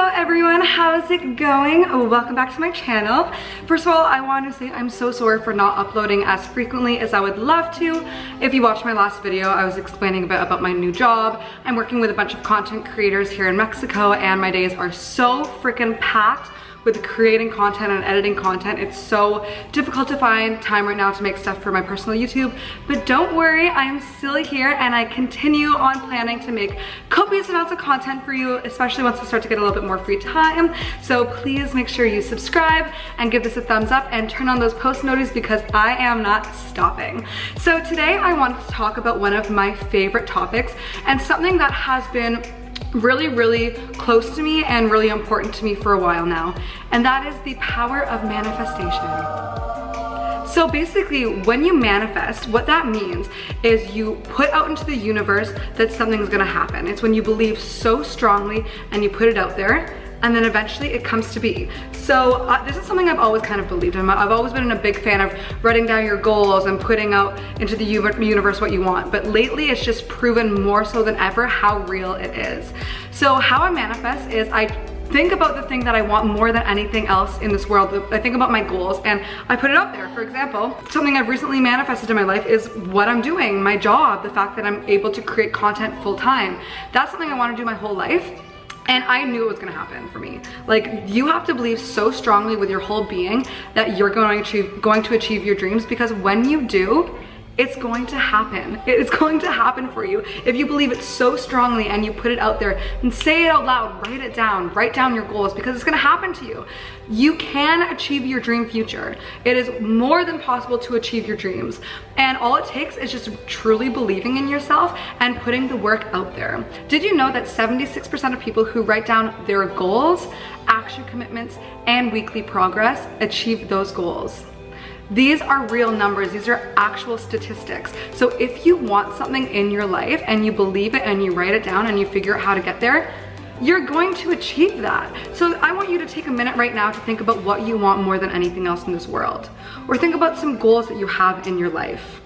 Hello everyone, how's it going? Welcome back to my channel. First of all, I want to say I'm so sorry for not uploading as frequently as I would love to. If you watched my last video, I was explaining a bit about my new job. I'm working with a bunch of content creators here in Mexico and my days are so freaking packed with creating content and editing content. It's so difficult to find time right now to make stuff for my personal YouTube, but don't worry, I am still here and I continue on planning to make copious amounts of content for you, especially once I start to get a little bit more free time. So please make sure you subscribe and give this a thumbs up and turn on those post notifications because I am not stopping. So today I wanted to talk about one of my favorite topics and something that has been really close to me and really important to me for a while now, and that is the power of manifestation. So basically, when you manifest, what that means is you put out into the universe that something's gonna happen. It's when you believe so strongly and you put it out there, and then eventually it comes to be. So this is something I've always kind of believed in. I've always been a big fan of writing down your goals and putting out into the universe what you want. But lately it's just proven more so than ever how real it is. So how I manifest is I think about the thing that I want more than anything else in this world. I think about my goals and I put it out there. For example, something I've recently manifested in my life is what I'm doing, my job, the fact that I'm able to create content full time. That's something I want to do my whole life. And I knew it was gonna happen for me. Like, you have to believe so strongly with your whole being that you're going to achieve your dreams, because when you do, it's going to happen. It's going to happen for you. If you believe it so strongly and you put it out there and say it out loud, write down your goals, because it's gonna happen to you. You can achieve your dream future. It is more than possible to achieve your dreams. And all it takes is just truly believing in yourself and putting the work out there. Did you know that 76% of people who write down their goals, action commitments, and weekly progress achieve those goals? These are real numbers, these are actual statistics. So if you want something in your life and you believe it and you write it down and you figure out how to get there, you're going to achieve that. So I want you to take a minute right now to think about what you want more than anything else in this world. Or think about some goals that you have in your life.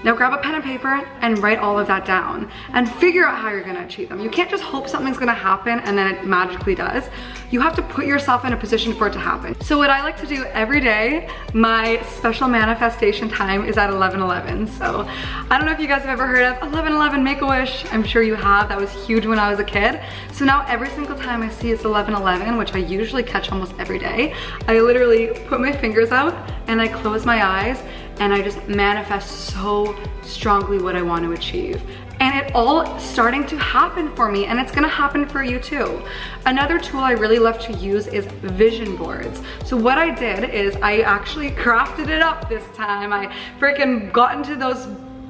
Now grab a pen and paper and write all of that down and figure out how you're gonna achieve them. You can't just hope something's gonna happen and then it magically does. You have to put yourself in a position for it to happen. So what I like to do every day, my special manifestation time is at 11:11. So I don't know if you guys have ever heard of 11:11 Make-A-Wish. I'm sure you have. That was huge when I was a kid. So now every single time I see it's 11:11, which I usually catch almost every day, I literally put my fingers out and I close my eyes and I just manifest so strongly what I want to achieve. And it all starting to happen for me, and it's gonna happen for you too. Another tool I really love to use is vision boards. So what I did is I actually crafted it up this time. I freaking got into those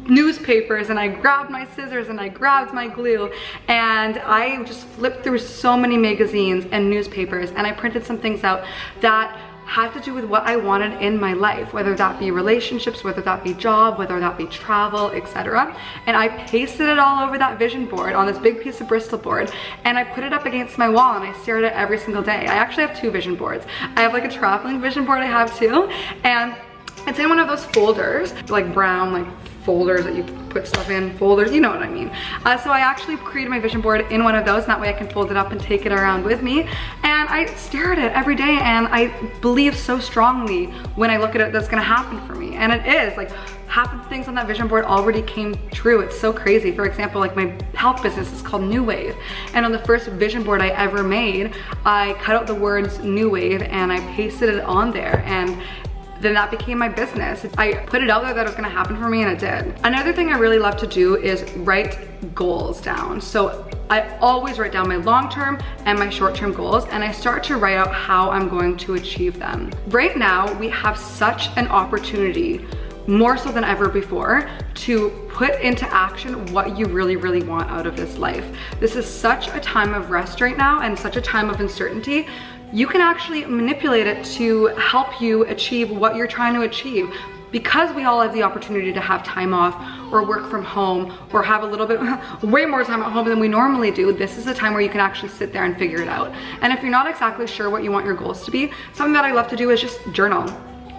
newspapers and I grabbed my scissors and I grabbed my glue and I just flipped through so many magazines and newspapers and I printed some things out that had to do with what I wanted in my life, whether that be relationships, whether that be job, whether that be travel, etc. And I pasted it all over that vision board on this big piece of Bristol board and I put it up against my wall and I stare at it every single day. I actually have two vision boards. I have like a traveling vision board I have too, and it's in one of those folders, like brown, like folders that you put stuff in, folders, you know what I mean. So I actually created my vision board in one of those, and that way I can fold it up and take it around with me. And I stare at it every day and I believe so strongly when I look at it that's gonna happen for me. And it is, like, half of the things on that vision board already came true. It's so crazy. For example, like my health business is called New Wave. And on the first vision board I ever made, I cut out the words New Wave and I pasted it on there, and then that became my business. I put it out there that it was gonna happen for me, and it did. Another thing I really love to do is write goals down. So I always write down my long-term and my short-term goals, and I start to write out how I'm going to achieve them. Right now, we have such an opportunity, more so than ever before, to put into action what you really want out of this life. This is such a time of rest right now and such a time of uncertainty. You can actually manipulate it to help you achieve what you're trying to achieve. Because we all have the opportunity to have time off or work from home or have a little bit, way more time at home than we normally do, this is a time where you can actually sit there and figure it out. And if you're not exactly sure what you want your goals to be, something that I love to do is just journal.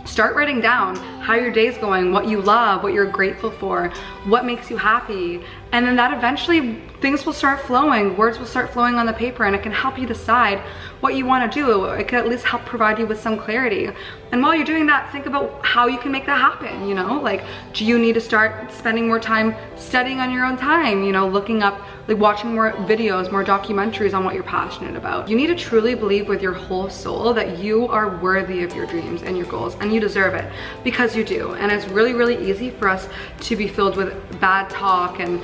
Start writing down how your day's going, what you love, what you're grateful for, what makes you happy, And then that eventually things will start flowing, words will start flowing on the paper, and it can help you decide what you want to do. It can at least help provide you with some clarity. And while you're doing that, think about how you can make that happen, you know? Like, do you need to start spending more time studying on your own time, you know, looking up, like watching more videos, more documentaries on what you're passionate about? You need to truly believe with your whole soul that you are worthy of your dreams and your goals, and you deserve it, because you do. And it's really, really easy for us to be filled with bad talk and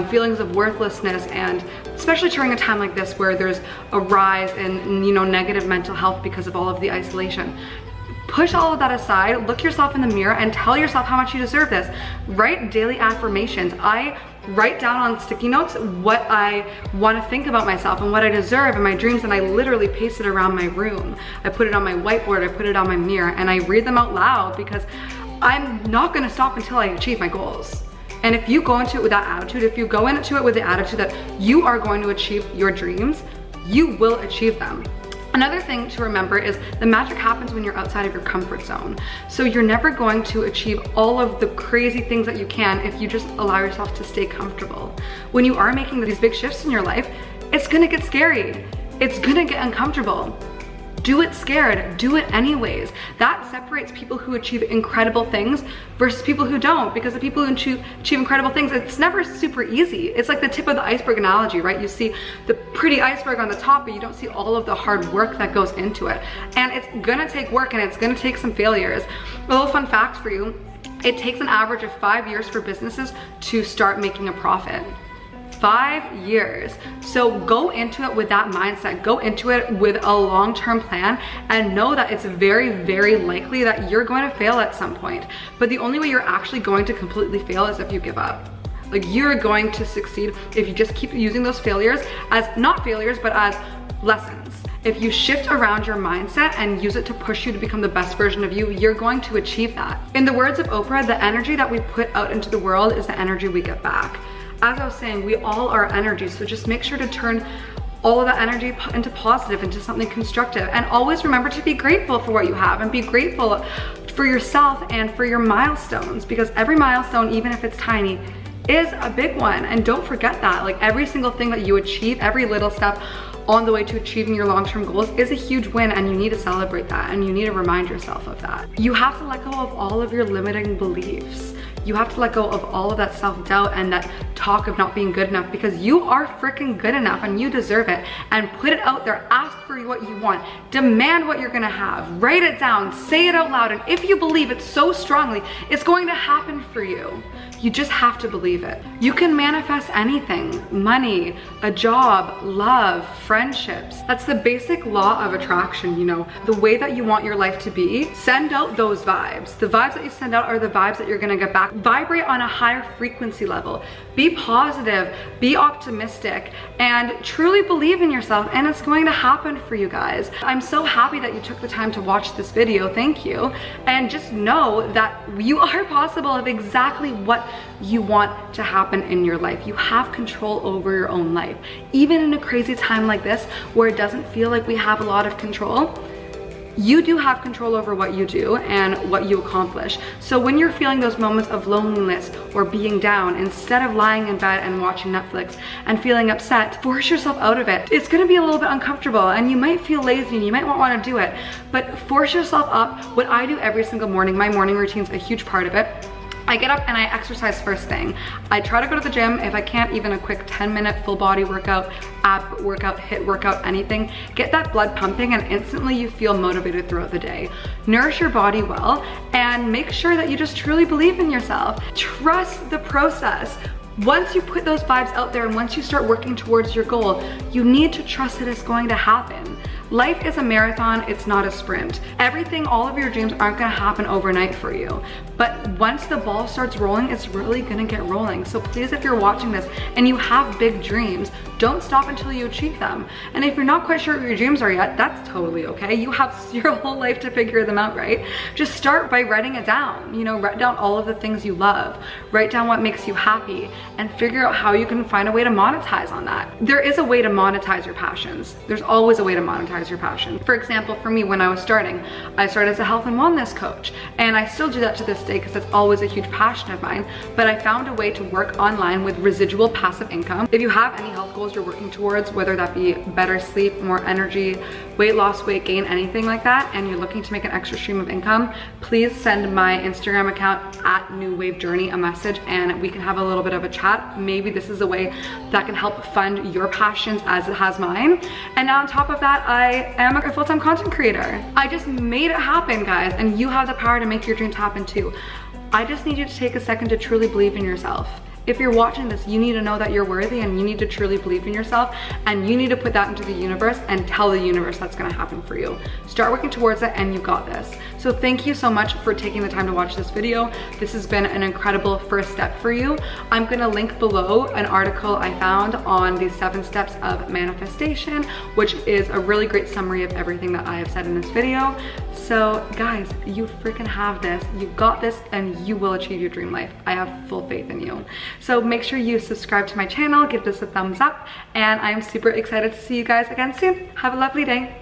feelings of worthlessness, and especially during a time like this where there's a rise in, you know, negative mental health because of all of the isolation. Push all of that aside, look yourself in the mirror and tell yourself how much you deserve this. Write daily affirmations. I write down on sticky notes what I want to think about myself and what I deserve and my dreams, and I literally paste it around my room. I put it on my whiteboard, I put it on my mirror, and I read them out loud because I'm not going to stop until I achieve my goals. And if you go into it with that attitude, if you go into it with the attitude that you are going to achieve your dreams, you will achieve them. Another thing to remember is the magic happens when you're outside of your comfort zone. So you're never going to achieve all of the crazy things that you can if you just allow yourself to stay comfortable. When you are making these big shifts in your life, it's gonna get scary. It's gonna get uncomfortable. Do it scared, do it anyways. That separates people who achieve incredible things versus people who don't, because the people who achieve incredible things, it's never super easy. It's like the tip of the iceberg analogy, right? You see the pretty iceberg on the top, but you don't see all of the hard work that goes into it. And it's gonna take work, and it's gonna take some failures. A little fun fact for you, it takes an average of 5 years for businesses to start making a profit. 5 years. So go into it with that mindset. Go into it with a long-term plan and know that it's very, very likely that you're going to fail at some point. But the only way you're actually going to completely fail is if you give up. Like, you're going to succeed if you just keep using those failures as not failures, but as lessons. If you shift around your mindset and use it to push you to become the best version of you, you're going to achieve that. In the words of Oprah, the energy that we put out into the world is the energy we get back. As I was saying, we all are energy, so just make sure to turn all of that energy into positive, into something constructive. And always remember to be grateful for what you have, and be grateful for yourself and for your milestones, because every milestone, even if it's tiny, is a big one. And don't forget that. Like, every single thing that you achieve, every little step on the way to achieving your long-term goals is a huge win, and you need to celebrate that, and you need to remind yourself of that. You have to let go of all of your limiting beliefs. You have to let go of all of that self-doubt and that talk of not being good enough, because you are freaking good enough and you deserve it. And put it out there. Ask for what you want. Demand what you're gonna have. Write it down. Say it out loud. And if you believe it so strongly, it's going to happen for you. You just have to believe it. You can manifest anything. Money, a job, love, friendships. That's the basic law of attraction, you know. The way that you want your life to be, send out those vibes. The vibes that you send out are the vibes that you're gonna get back. Vibrate on a higher frequency level. Be positive, be optimistic, and truly believe in yourself, and it's going to happen for you guys. I'm so happy that you took the time to watch this video. Thank you. And just know that you are possible of exactly what you want to happen in your life. You have control over your own life. Even in a crazy time like this, where it doesn't feel like we have a lot of control, you do have control over what you do and what you accomplish. So when you're feeling those moments of loneliness or being down, instead of lying in bed and watching Netflix and feeling upset, force yourself out of it. It's gonna be a little bit uncomfortable, and you might feel lazy and you might not wanna do it, but force yourself up. What I do every single morning, my morning routine's a huge part of it. I get up and I exercise first thing. I try to go to the gym. If I can't, even a quick 10-minute full body workout, ab workout, HIIT workout, anything. Get that blood pumping, and instantly you feel motivated throughout the day. Nourish your body well, and make sure that you just truly believe in yourself. Trust the process. Once you put those vibes out there and once you start working towards your goal, you need to trust that it's going to happen. Life is a marathon, it's not a sprint. Everything, all of your dreams aren't gonna happen overnight for you. But once the ball starts rolling, it's really gonna get rolling. So please, if you're watching this and you have big dreams, Don't stop until you achieve them. And if you're not quite sure what your dreams are yet, that's totally okay. You have your whole life to figure them out, right? Just start by writing it down. You know, write down all of the things you love. Write down what makes you happy and figure out how you can find a way to monetize on that. There is a way to monetize your passions. There's always a way to monetize your passion. For example, for me, when I was starting, I started as a health and wellness coach, and I still do that to this day because that's always a huge passion of mine, but I found a way to work online with residual passive income. If you have any health goals you're working towards, whether that be better sleep, more energy, weight loss, weight gain, anything like that, and you're looking to make an extra stream of income, please send my Instagram account at New Wave Journey a message and we can have a little bit of a chat. Maybe this is a way that can help fund your passions as it has mine. And now on top of that, I am a full-time content creator. I just made it happen, guys, and you have the power to make your dreams happen too. I just need you to take a second to truly believe in yourself. If you're watching this, you need to know that you're worthy and you need to truly believe in yourself, and you need to put that into the universe and tell the universe that's gonna happen for you. Start working towards it and you got this. So thank you so much for taking the time to watch this video. This has been an incredible first step for you. I'm gonna link below an article I found on the 7 steps of manifestation, which is a really great summary of everything that I have said in this video. So guys, you freaking have this. You've got this and you will achieve your dream life. I have full faith in you. So make sure you subscribe to my channel, give this a thumbs up, and I'm super excited to see you guys again soon. Have a lovely day.